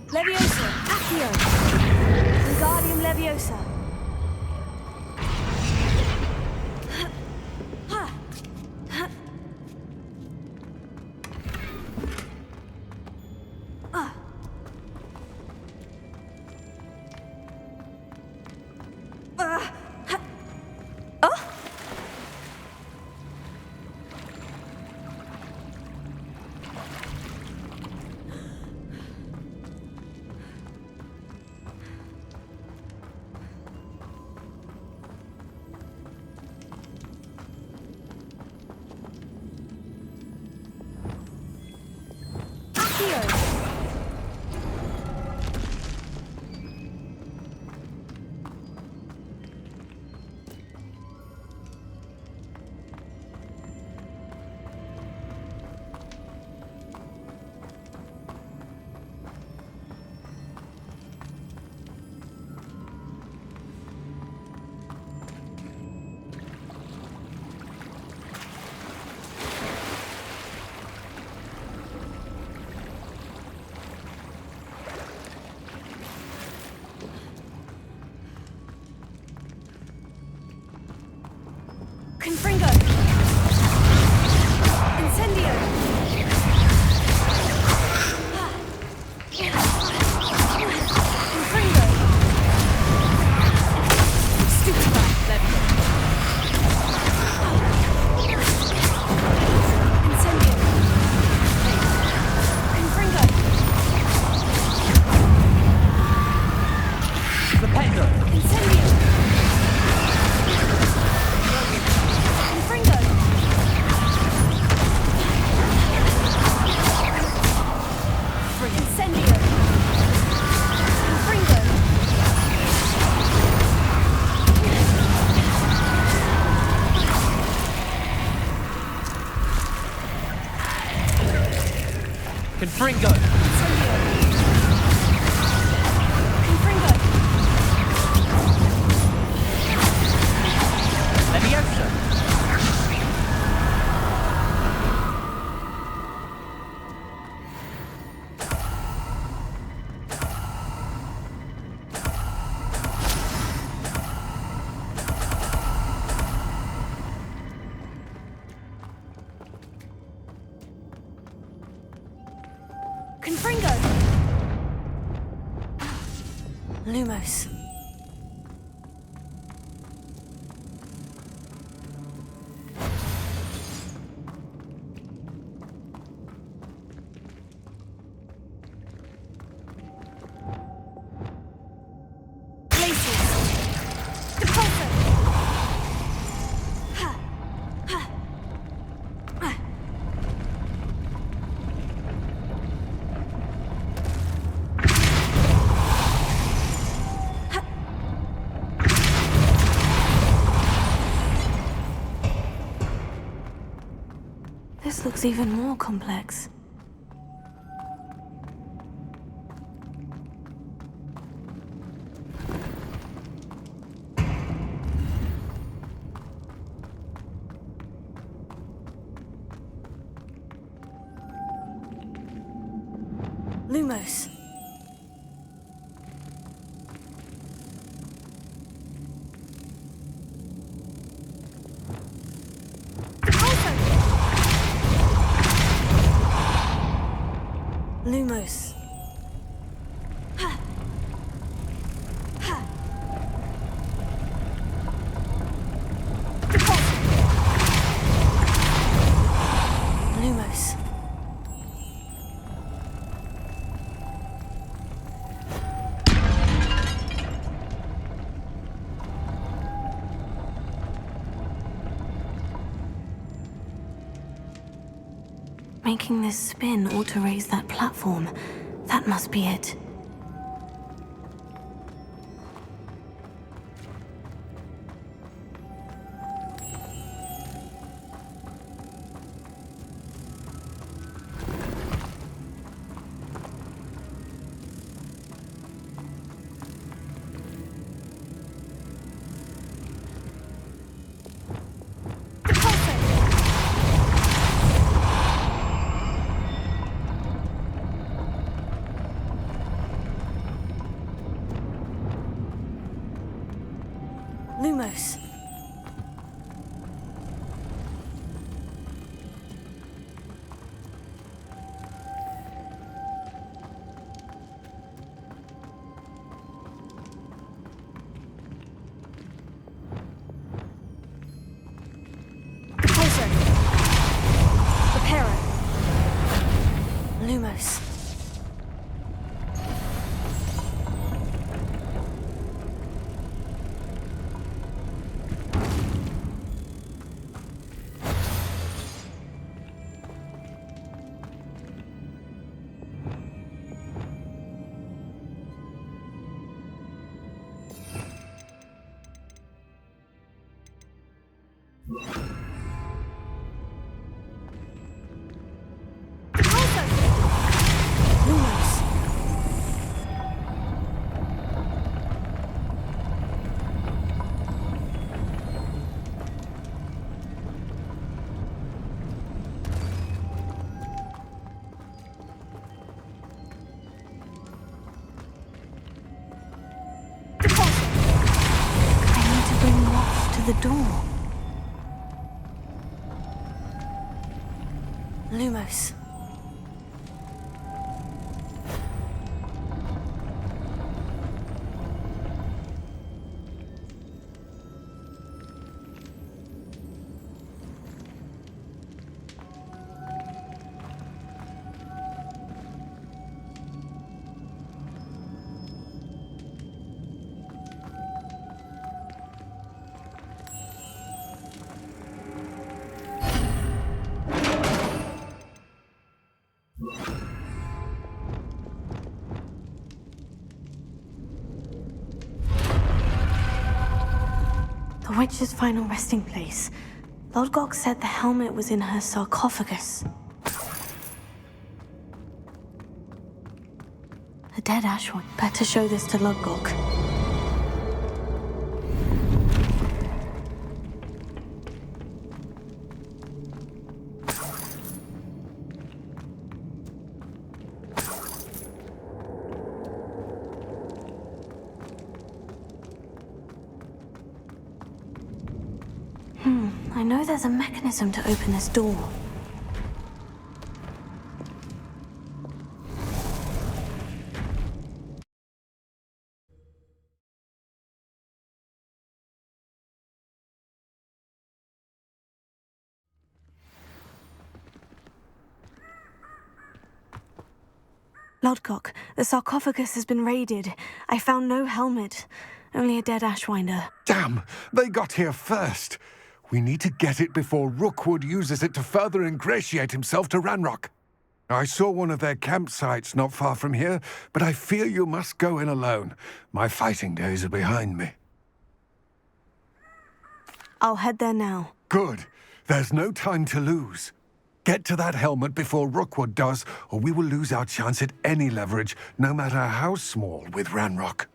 Leviosa! Accio! Wingardium Leviosa! Confringo! Incendio! Confringo! Stupefy! Incendio! Confringo! Rependo! Incendio! Confringo! Confringo! Leviosa! Confringo! Lumos. This looks even more complex. Lumos. Lumos. Lumos. Making this spin ought to raise that platform. That must be it. Lumos. Repulsor. Reparo. Lumos. The door. Lumos. The witch's final resting place. Lodgok said the helmet was in her sarcophagus. A dead Ashwood. Better show this to Lodgok. I know there's a mechanism to open this door. Lodgok, the sarcophagus has been raided. I found no helmet, only a dead Ashwinder. Damn! They got here first. We need to get it before Rookwood uses it to further ingratiate himself to Ranrock. I saw one of their campsites not far from here, but I fear you must go in alone. My fighting days are behind me. I'll head there now. Good. There's no time to lose. Get to that helmet before Rookwood does, or we will lose our chance at any leverage, no matter how small, with Ranrock.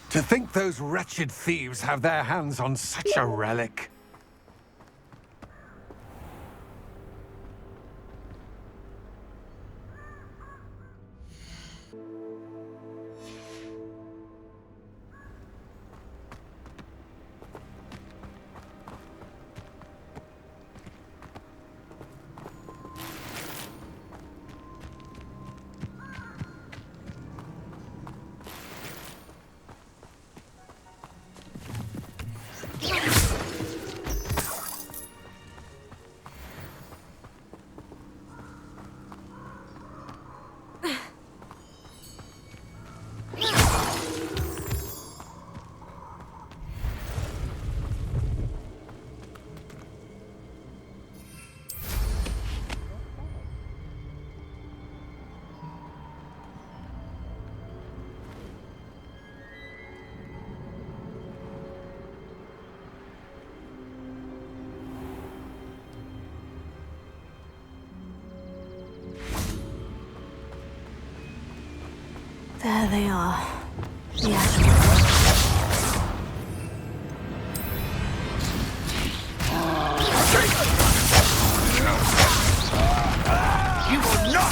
To think those wretched thieves have their hands on such a relic. There they are. The Ashwinders. You will not!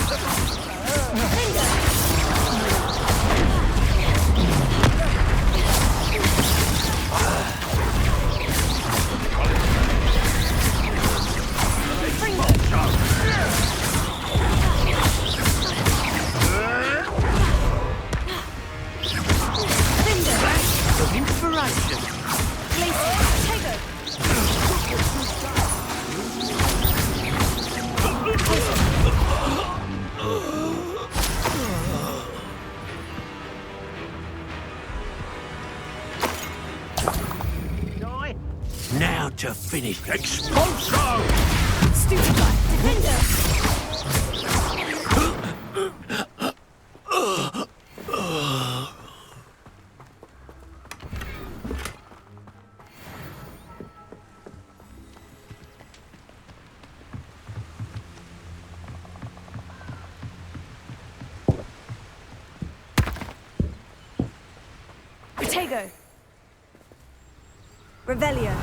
Now to finish. Expulso! Stupid guy! Defender! Protego! Revelio!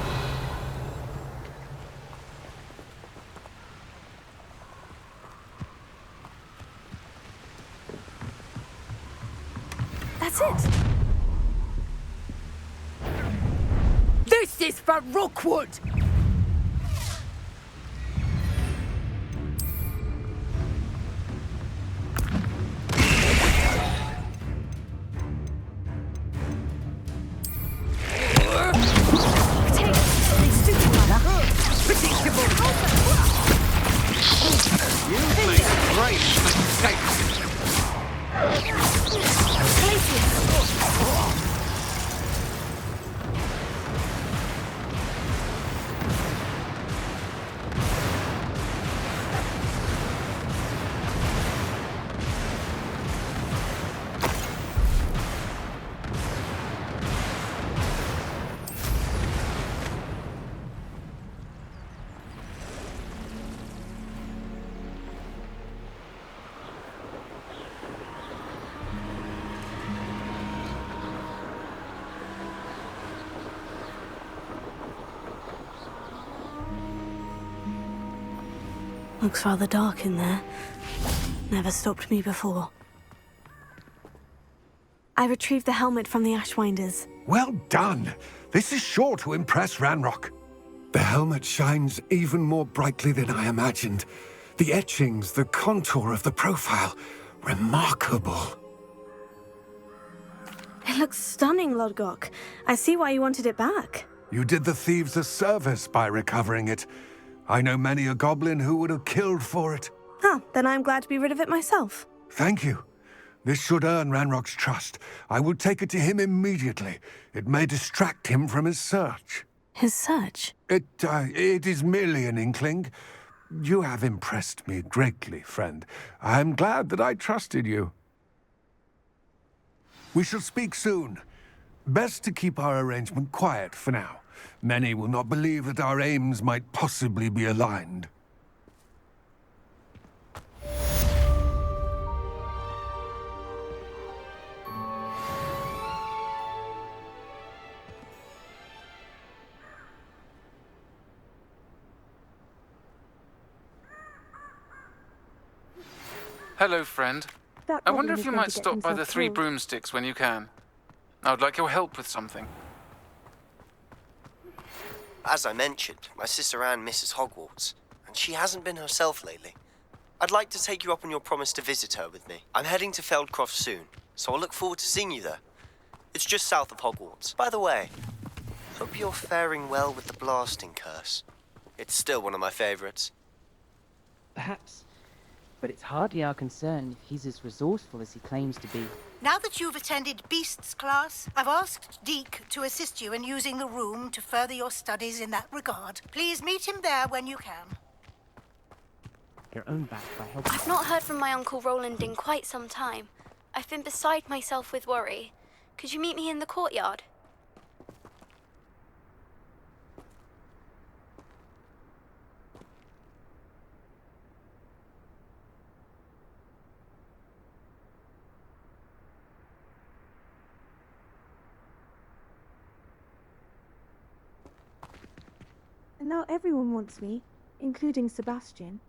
That's it! This is for Rookwood! Looks rather dark in there. Never stopped me before. I retrieved the helmet from the Ashwinders. Well done. This is sure to impress Ranrock. The helmet shines even more brightly than I imagined. The etchings, the contour of the profile. Remarkable. It looks stunning, Lodgok. I see why you wanted it back. You did the thieves a service by recovering it. I know many a goblin who would have killed for it. Ha! then I'm glad to be rid of it myself. Thank you. This should earn Ranrock's trust. I will take it to him immediately. It may distract him from his search. His search? It is merely an inkling. You have impressed me greatly, friend. I am glad that I trusted you. We shall speak soon. Best to keep our arrangement quiet for now. Many will not believe that our aims might possibly be aligned. Hello, friend. I wonder if you might stop by the Three Broomsticks when you can. I would like your help with something. As I mentioned, my sister Anne misses Hogwarts, and she hasn't been herself lately. I'd like to take you up on your promise to visit her with me. I'm heading to Feldcroft soon, so I'll look forward to seeing you there. It's just south of Hogwarts. By the way, hope you're faring well with the blasting curse. It's still one of my favorites. Perhaps. But it's hardly our concern if he's as resourceful as he claims to be. Now that you've attended Beasts class, I've asked Deke to assist you in using the room to further your studies in that regard. Please meet him there when you can. Your own back by helping. I've not heard from my Uncle Roland in quite some time. I've been beside myself with worry. Could you meet me in the courtyard? And now everyone wants me, including Sebastian.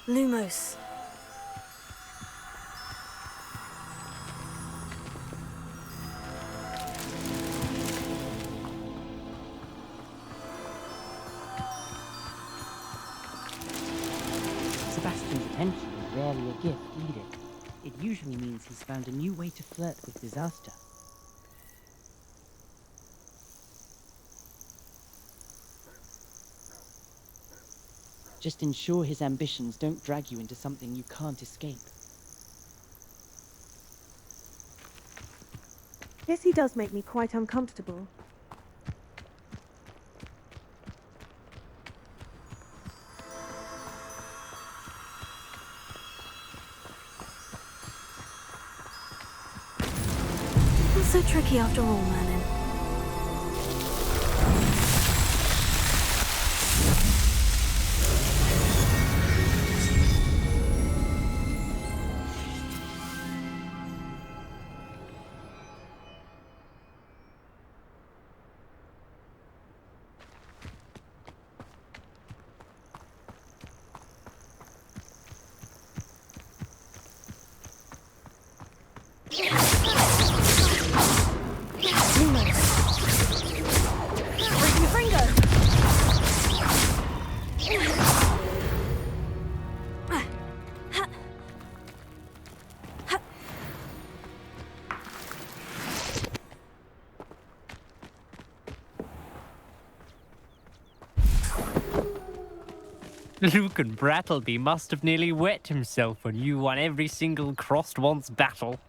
Lumos. Sebastian's attention is rarely a gift either. It usually means he's found a new way to flirt with disaster. Just ensure his ambitions don't drag you into something you can't escape. Yes, he does make me quite uncomfortable. Not so tricky after all, Merlin. Lucan Brattleby must have nearly wet himself when you won every single crossed once battle.